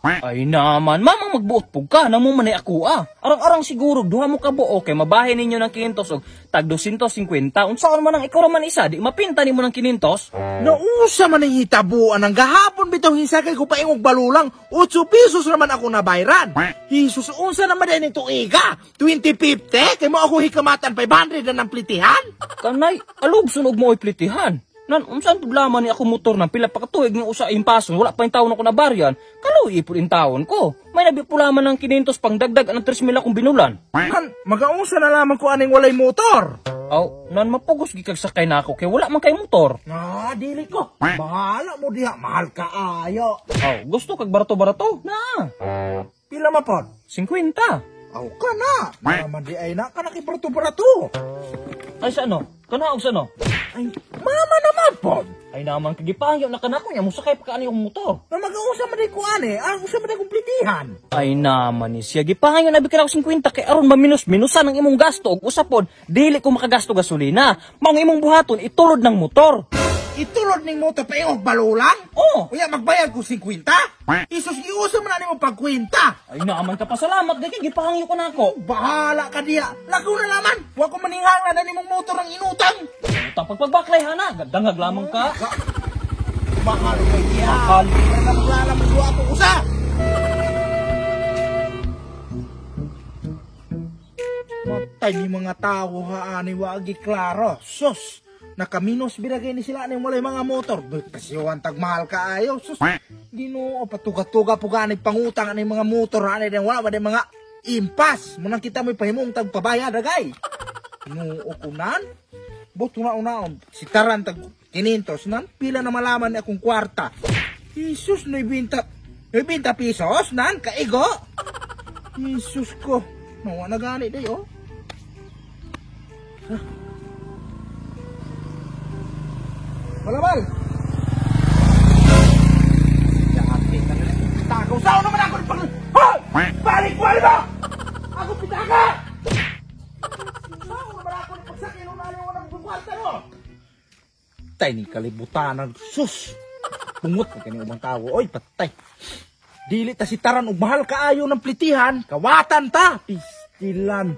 Ay naman, mamang magbuot po ka, namo manay ako Arang-arang siguro, duha mo ka buo, kay mabahin ninyo ng 500 o tag 250. Unsaon man ang ikaw man isa, di mapinta ni mo ng 500? Nausa man ang hitabuan ang gahapon bitaw hisakay ko paingog balulang 8 pesos naman ako nabayran. Jesus, unsa naman din ito iga? 2050? Kay mo ako hikamatan 500 na ng plitihan? Kanay, alog sunog mo ay plitihan. Nan, unsan problema ni ako motor ng pila pa katuig ng usa impason, wala pa yung taon ako nabaryan, kaloy ipod in taon ko. May nabipulaman ng 500 pang dagdag ang 3,000 akong binulan. Man, magaunsa na lamang ko aning walay motor. Aw, nan mapugos gikag sakay na ako kay wala man kay motor. Dili ko. Bahala mo diha, mahal ka ayo. Aw, gusto kag barato-barato? Na. Pila mapod? 50. Aw ka na. Naman di ay na ka nakibrato-barato. Ay sa ano? Kana og sa ano? Ay, mama naman pod. Ay naman kagipangyo na kanako nya musakay pa kaani yung motor. Na mag-usa man ko ani, usa man kumplitihan. Ay naman ni siya gipangyo na bikira ko 50 kay aron maminus-minusan ang imong gasto og usapod dili ko makagasto gasolina. Mao ang imong buhaton itulod ng motor. Itulod ning motor pa ingog balulang? Oh, Uya magbayad ko 50? Isus giusa man ani mo pagkwenta. ay naman ka pasalamat kay gipangyo ko nako. Bahala ka diya. Lako na laman. Wa ko maninghangan na nimong motor ang inutang. Utang pagbaklay hana, dangag lamang ka. Mahal ko diya. Mahal. Naglalam mo ako usa. Matay ni mga tao haani wagi klaro. Sus. Nakaminos biragay ni sila ning walay mga motor. Pasiwan tag mahal kaayo. Sus. Ginoo patuga-tuga po gani pangutang ani mga motor ani den wala ba den mga impas. Munang kita mo pahimong tag pabayad agay. Ginoo kunan. Buto na unaon. Si taran tag 500 nan pila na malaman ni akong kwarta. Jesus 90 pesos nan kaigo. Jesus ko. Nawa na gani day oh. Malabal! Yakin na nila yung pitaka. Saan naman ako nagpag... Hoy! Balik mo mo! Ako pitaka! Saan naman ako nagpagsakin nung naliw ng bukwarta mo? Tay ni kalibutan ng sus! Pungot ka kanyang ubang tao. Oy, patay! Dili ta si taran ug mahal kaayo ng plitihan. Kawatan ta! Pistilan!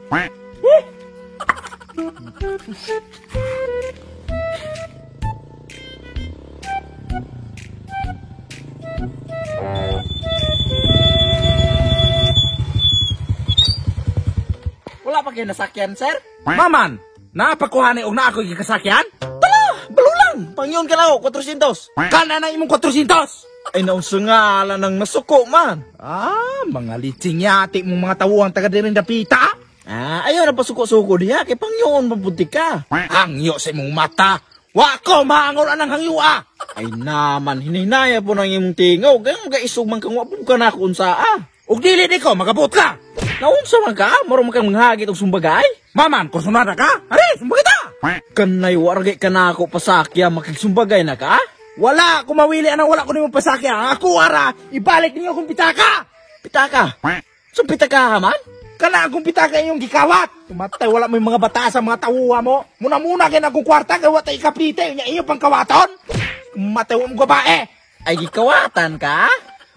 Wala pa kayo nasakyan, sir? Maman! Napakuha ni og na ako ikasakyan? Tala! Balulang! Pangyon ka lang, 400. Kana na imong 400! Ay naunsa nga ala nang nasuko man. Mga litsing yati mong mga tawuang taga dirin dapita. Ayaw na pasuko-suko diha, kay pangyon mabuti ka. Hangyo sa imong mata. Wako mahangol anang hangyua. Ay naman, hininaya po ng imong tingaw. Gayong gaisog man kang wapong ka na kung saa. Ug dili di ko, magabot ka. Naunsa man ka? Maro man kang manghagit og sumbagay? Maman, kung sunada ka, ari, sumbagay ta. Kanay wargay ka na ako pasakya, makigsumbagay na ka? Wala, kumawili anang wala ko nimong pasakya. Ako ara, ibalik niyo akong pitaka. Pitaka? So pitaka man? Kana akong pitaka inyong gikawat. Tumatay, wala mo yung mga bata sa mga tawuha mo. Muna-muna kayo akong kwarta, kaya watay kapite. Inyo pang kawaton. Matay mo babae. Ay gikawatan ka?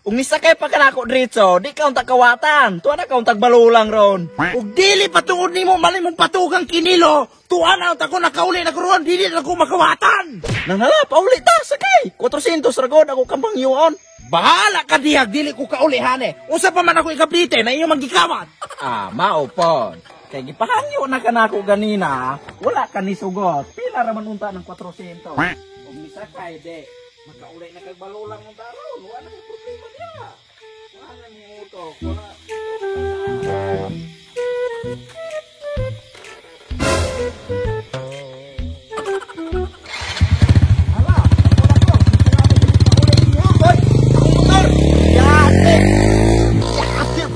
Ug nisakay pa ka na ako dritso, di ka untag kawatan. Tuwa na ka untag balulang ron. Ug dili patuod nimo mali mong patugang kinilo. Tuwa na untag ko nakauli na karon, dili na ko makawatan. Nang hala, pauli ta, sakay. 400 ragod ako kambang yuon. Bahala ka dihag, dili ko kaulihane. Usa pa man ako ikaplite na inyo manggikawat. Maupod. Kay gipahangyo na ka na ako ganina, wala ka ni sugot. Pila raman unta ng 400. Ug nisakay de, makaulay na kag balulang ng daron. Wala na problema diha. Wala ni utok. Wala.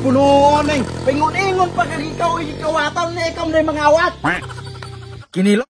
Puno na pingon-ingon pa kag ikaw ikawatan na ikaw na mga awat. Kinilo